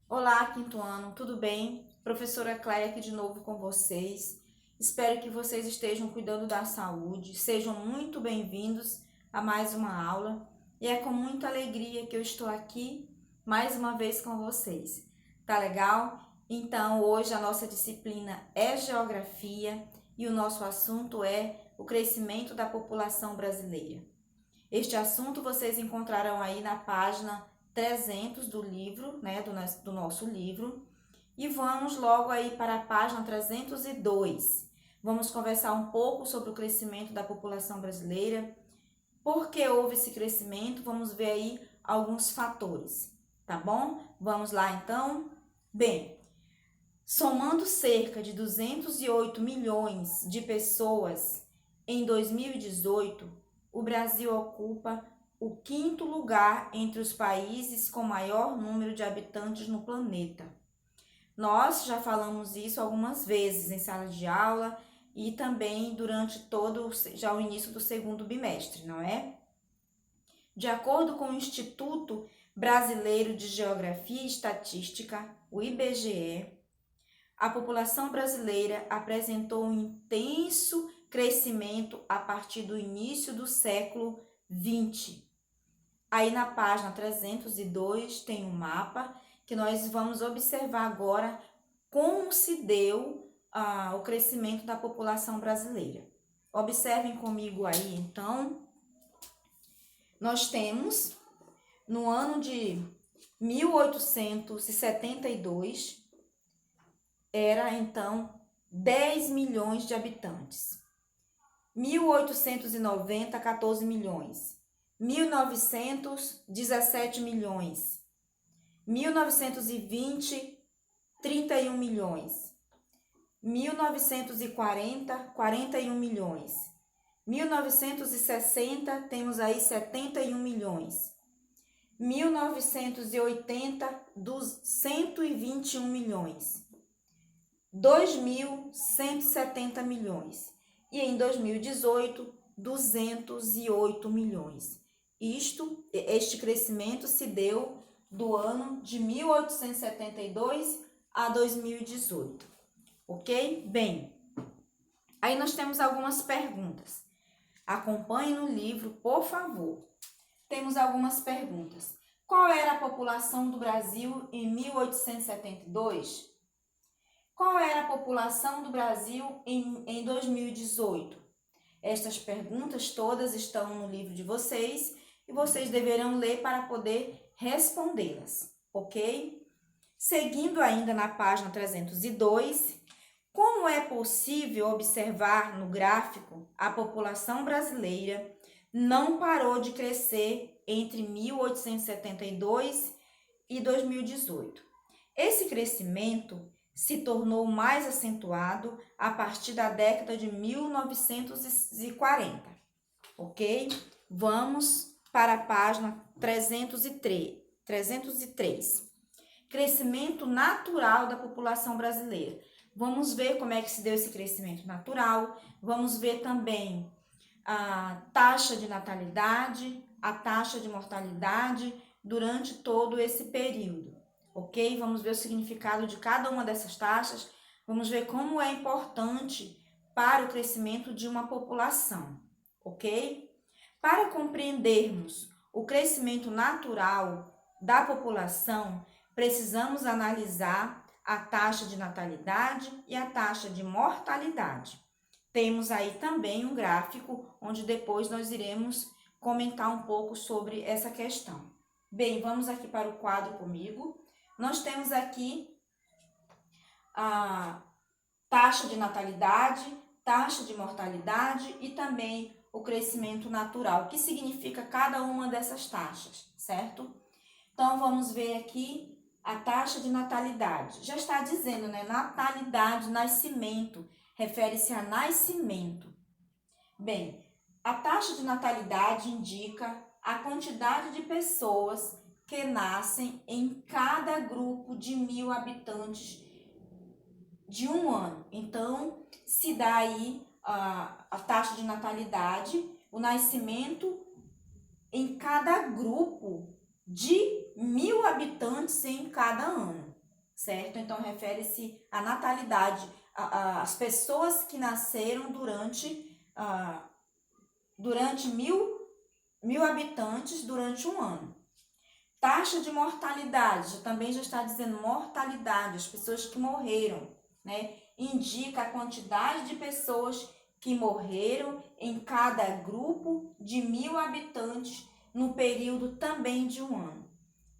Olá, quinto ano, tudo bem? Professora Cléia aqui de novo com vocês. Espero que vocês estejam cuidando da saúde, sejam muito bem-vindos a mais uma aula. E é com muita alegria que eu estou aqui mais uma vez com vocês. Tá legal? Então, hoje a nossa disciplina é Geografia e o nosso assunto é o crescimento da população brasileira. Este assunto vocês encontrarão aí na página 300 do livro, né, do nosso livro. E vamos logo aí para a página 302. Vamos conversar um pouco sobre o crescimento da população brasileira. Por que houve esse crescimento? Vamos ver aí alguns fatores, tá bom? Vamos lá então? Bem, somando cerca de 208 milhões de pessoas em 2018, o Brasil ocupa o quinto lugar entre os países com maior número de habitantes no planeta. Nós já falamos isso algumas vezes em sala de aula e também durante todo já o início do segundo bimestre, não é? De acordo com o Instituto Brasileiro de Geografia e Estatística, o IBGE, a população brasileira apresentou um intenso crescimento a partir do início do século XX. Aí na página 302 tem um mapa que nós vamos observar agora como se deu o crescimento da população brasileira. Observem comigo aí, então, nós temos no ano de 1872, era então 10 milhões de habitantes. 1890, 14 milhões. 1900, 17 milhões. 1920, 31 milhões. 1940, 41 milhões. 1960, temos aí 71 milhões. 1980, 121 milhões. 2.170 milhões. E em 2018, 208 milhões. Este crescimento se deu do ano de 1872 a 2018, ok? Bem, aí nós temos algumas perguntas. Acompanhe no livro, por favor. Temos algumas perguntas. Qual era a população do Brasil em 1872? Qual era a população do Brasil em 2018? Estas perguntas todas estão no livro de vocês e vocês deverão ler para poder respondê-las, ok? Seguindo ainda na página 302, como é possível observar no gráfico, a população brasileira não parou de crescer entre 1872 e 2018. Esse crescimento se tornou mais acentuado a partir da década de 1940, ok? Vamos para a página 303. Crescimento natural da população brasileira. Vamos ver como é que se deu esse crescimento natural. Vamos ver também a taxa de natalidade, a taxa de mortalidade durante todo esse período, ok? Vamos ver o significado de cada uma dessas taxas. Vamos ver como é importante para o crescimento de uma população, ok? Para compreendermos o crescimento natural da população, precisamos analisar a taxa de natalidade e a taxa de mortalidade. Temos aí também um gráfico onde depois nós iremos comentar um pouco sobre essa questão. Bem, vamos aqui para o quadro comigo. Nós temos aqui a taxa de natalidade, taxa de mortalidade e também o crescimento natural. O que significa cada uma dessas taxas, certo? Então, vamos ver aqui a taxa de natalidade. Já está dizendo, né? Natalidade, nascimento, refere-se a nascimento. Bem, a taxa de natalidade indica a quantidade de pessoas que nascem em cada grupo de 1.000 habitantes de um ano. Então, se dá aí a taxa de natalidade, o nascimento em cada grupo de 1.000 habitantes em cada ano, certo? Então, refere-se à natalidade, às pessoas que nasceram durante 1.000 habitantes durante um ano. Taxa de mortalidade, também já está dizendo mortalidade, as pessoas que morreram, né? Indica a quantidade de pessoas que morreram em cada grupo de 1.000 habitantes no período também de um ano.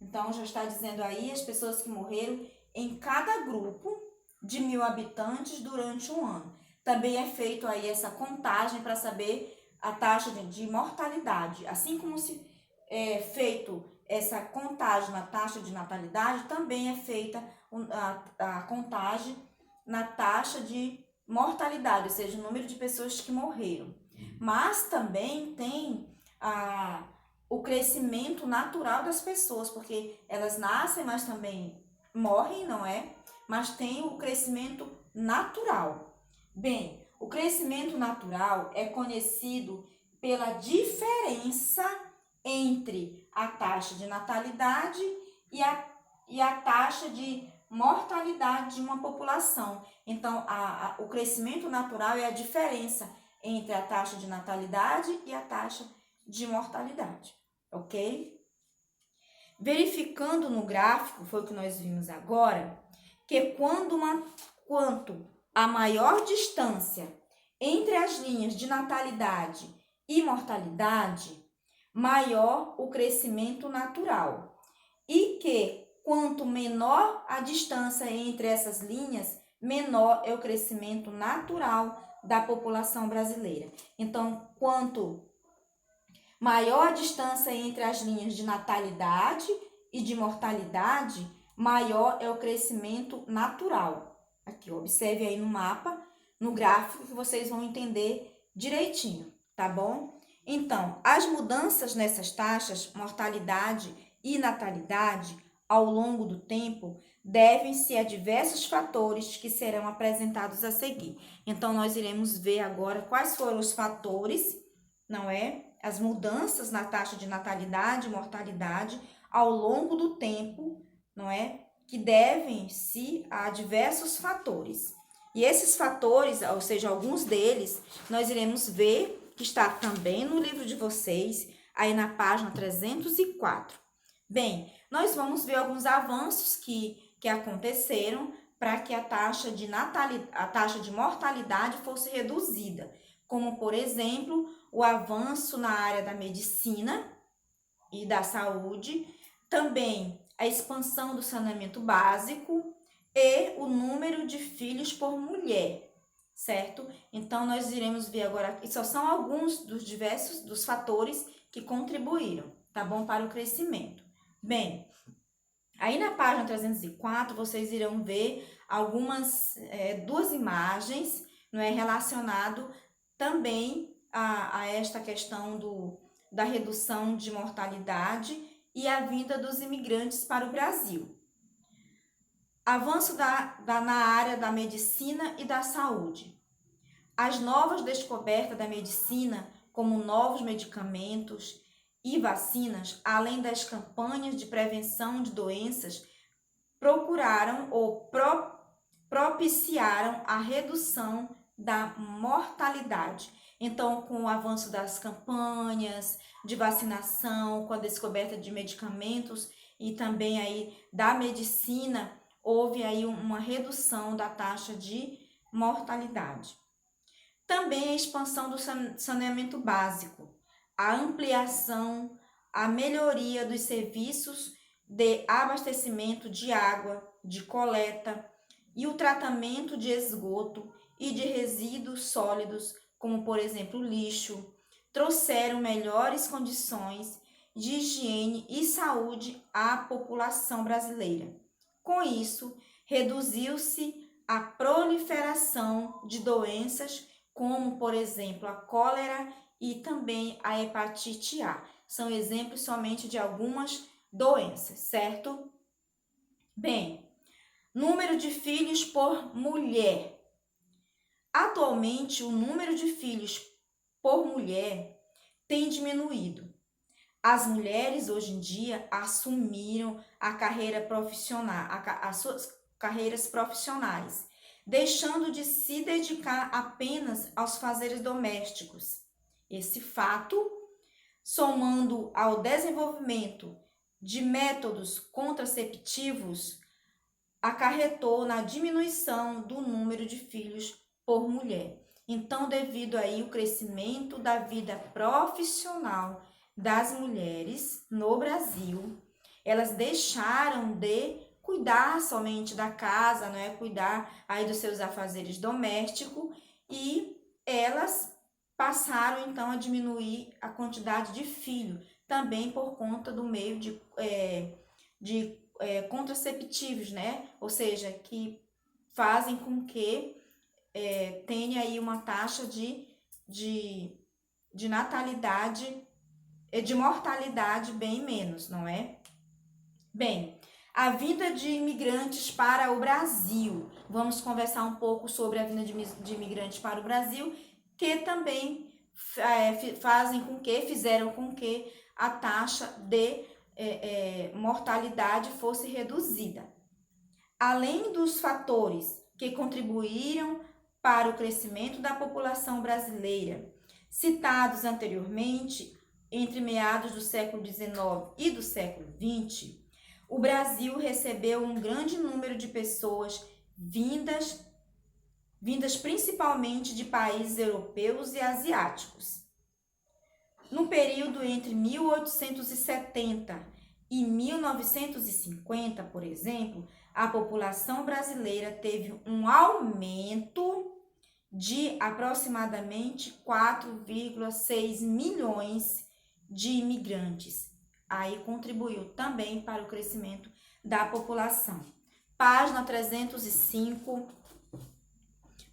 Então, já está dizendo aí as pessoas que morreram em cada grupo de 1.000 habitantes durante um ano. Também é feito aí essa contagem para saber a taxa de mortalidade. Assim como se é feito essa contagem na taxa de natalidade, também é feita a contagem na taxa de mortalidade, ou seja, o número de pessoas que morreram. Mas também tem o crescimento natural das pessoas, porque elas nascem, mas também morrem, não é? Mas tem o crescimento natural. Bem, o crescimento natural é conhecido pela diferença entre a taxa de natalidade e a taxa de mortalidade de uma população. Então, o crescimento natural é a diferença entre a taxa de natalidade e a taxa de mortalidade, ok? Verificando no gráfico, foi o que nós vimos agora, que quanto a maior distância entre as linhas de natalidade e mortalidade, maior o crescimento natural. E que quanto menor a distância entre essas linhas, menor é o crescimento natural da população brasileira. Então, quanto maior a distância entre as linhas de natalidade e de mortalidade, maior é o crescimento natural. Aqui, observe aí no mapa, no gráfico, que vocês vão entender direitinho, tá bom? Então, as mudanças nessas taxas, mortalidade e natalidade, ao longo do tempo, devem-se a diversos fatores que serão apresentados a seguir. Então, nós iremos ver agora quais foram os fatores, não é? As mudanças na taxa de natalidade e mortalidade ao longo do tempo, não é? Que devem-se a diversos fatores. E esses fatores, ou seja, alguns deles, nós iremos ver que está também no livro de vocês, aí na página 304. Bem, nós vamos ver alguns avanços que aconteceram para que a taxa de mortalidade fosse reduzida, como, por exemplo, o avanço na área da medicina e da saúde, também a expansão do saneamento básico e o número de filhos por mulher, certo? Então, nós iremos ver agora, e só são alguns dos fatores que contribuíram, tá bom? Para o crescimento. Bem, aí na página 304, vocês irão ver duas imagens, não é, relacionado também a esta questão da redução de mortalidade e a vinda dos imigrantes para o Brasil. Avanço na área da medicina e da saúde. As novas descobertas da medicina, como novos medicamentos e vacinas, além das campanhas de prevenção de doenças, procuraram ou propiciaram a redução da mortalidade. Então, com o avanço das campanhas de vacinação, com a descoberta de medicamentos e também aí da medicina, houve aí uma redução da taxa de mortalidade. Também a expansão do saneamento básico, a ampliação, a melhoria dos serviços de abastecimento de água, de coleta e o tratamento de esgoto e de resíduos sólidos, como por exemplo lixo, trouxeram melhores condições de higiene e saúde à população brasileira. Com isso, reduziu-se a proliferação de doenças como, por exemplo, a cólera e também a hepatite A. São exemplos somente de algumas doenças, certo? Bem, número de filhos por mulher. Atualmente, o número de filhos por mulher tem diminuído. as mulheres hoje em dia assumiram a carreira profissional, as suas carreiras profissionais, deixando de se dedicar apenas aos fazeres domésticos. Esse fato, somando ao desenvolvimento de métodos contraceptivos, acarretou na diminuição do número de filhos por mulher. Então, devido aí ao crescimento da vida profissional das mulheres no Brasil, elas deixaram de cuidar somente da casa, não é? Cuidar aí dos seus afazeres domésticos, e elas passaram então a diminuir a quantidade de filhos, também por conta do meio de contraceptivos, né? Ou seja, que fazem com que tenha aí uma taxa de natalidade, de mortalidade bem menos, não é? Bem, a vinda de imigrantes para o Brasil. Vamos conversar um pouco sobre a vinda de imigrantes para o Brasil, que também fizeram com que a taxa de mortalidade fosse reduzida. Além dos fatores que contribuíram para o crescimento da população brasileira, citados anteriormente, entre meados do século XIX e do século XX, o Brasil recebeu um grande número de pessoas vindas principalmente de países europeus e asiáticos. No período entre 1870 e 1950, por exemplo, a população brasileira teve um aumento de aproximadamente 4,6 milhões de imigrantes. Aí contribuiu também para o crescimento da população. Página 305.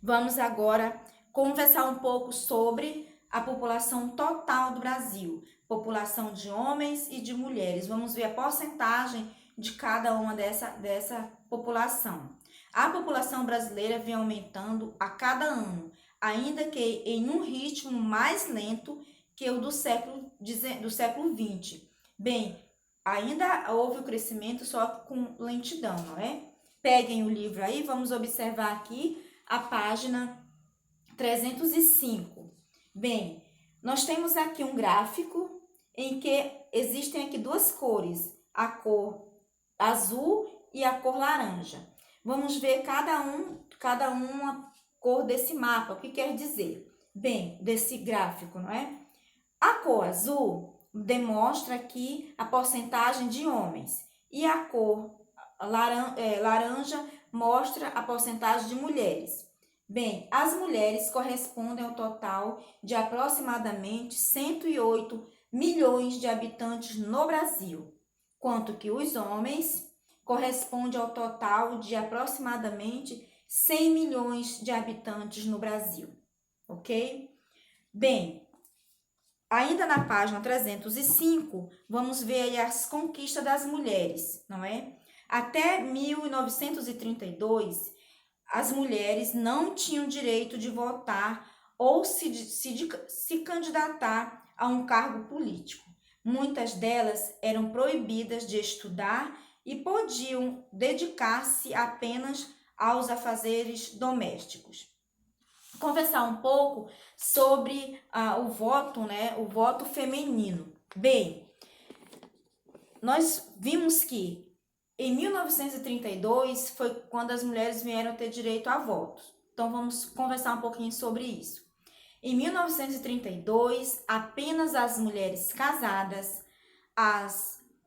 Vamos agora conversar um pouco sobre a população total do Brasil, população de homens e de mulheres. Vamos ver a porcentagem de cada uma dessa população. A população brasileira vem aumentando a cada ano, ainda que em um ritmo mais lento que o do século XX. Bem, ainda houve o crescimento só com lentidão, não é? Peguem o livro aí, vamos observar aqui a página 305. Bem, nós temos aqui um gráfico em que existem aqui duas cores, a cor azul e a cor laranja. Vamos ver cada uma cor desse mapa, o que quer dizer? Bem, desse gráfico, não é? A cor azul demonstra aqui a porcentagem de homens e a cor laranja mostra a porcentagem de mulheres. Bem, as mulheres correspondem ao total de aproximadamente 108 milhões de habitantes no Brasil, quanto que os homens correspondem ao total de aproximadamente 100 milhões de habitantes no Brasil, ok? Bem, ainda na página 305, vamos ver aí as conquistas das mulheres, não é? Até 1932, as mulheres não tinham direito de votar ou se candidatar a um cargo político. Muitas delas eram proibidas de estudar e podiam dedicar-se apenas aos afazeres domésticos. Conversar um pouco sobre o voto, né? O voto feminino. Bem, nós vimos que em 1932 foi quando as mulheres vieram ter direito a voto. Então vamos conversar um pouquinho sobre isso. Em 1932, apenas as mulheres casadas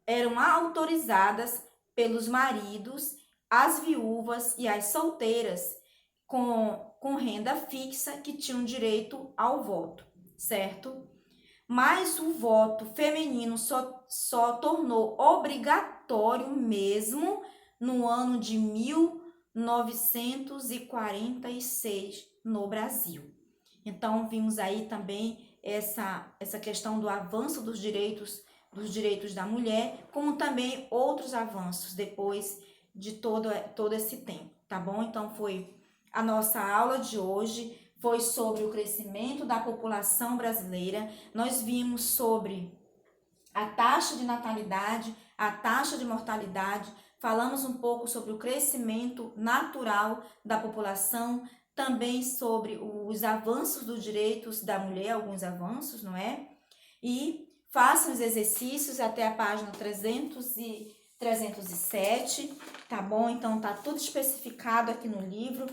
eram autorizadas pelos maridos, as viúvas e as solteiras com renda fixa que tinham direito ao voto, certo? Mas o voto feminino só tornou obrigatório mesmo no ano de 1946 no Brasil. Então, vimos aí também essa questão do avanço dos direitos da mulher, como também outros avanços depois de todo esse tempo, tá bom? Então, foi a nossa aula de hoje, foi sobre o crescimento da população brasileira. Nós vimos sobre a taxa de natalidade, a taxa de mortalidade, falamos um pouco sobre o crescimento natural da população, também sobre os avanços dos direitos da mulher, alguns avanços, não é? E façam os exercícios até a página 307, tá bom? Então tá tudo especificado aqui no livro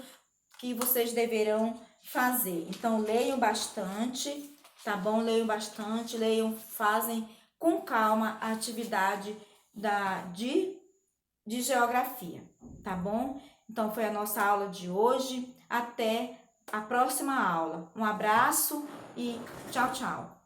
que vocês deverão fazer. Então leiam bastante, tá bom? Leiam bastante, fazem com calma a atividade de geografia, tá bom? Então foi a nossa aula de hoje. Até a próxima aula. Um abraço e tchau, tchau.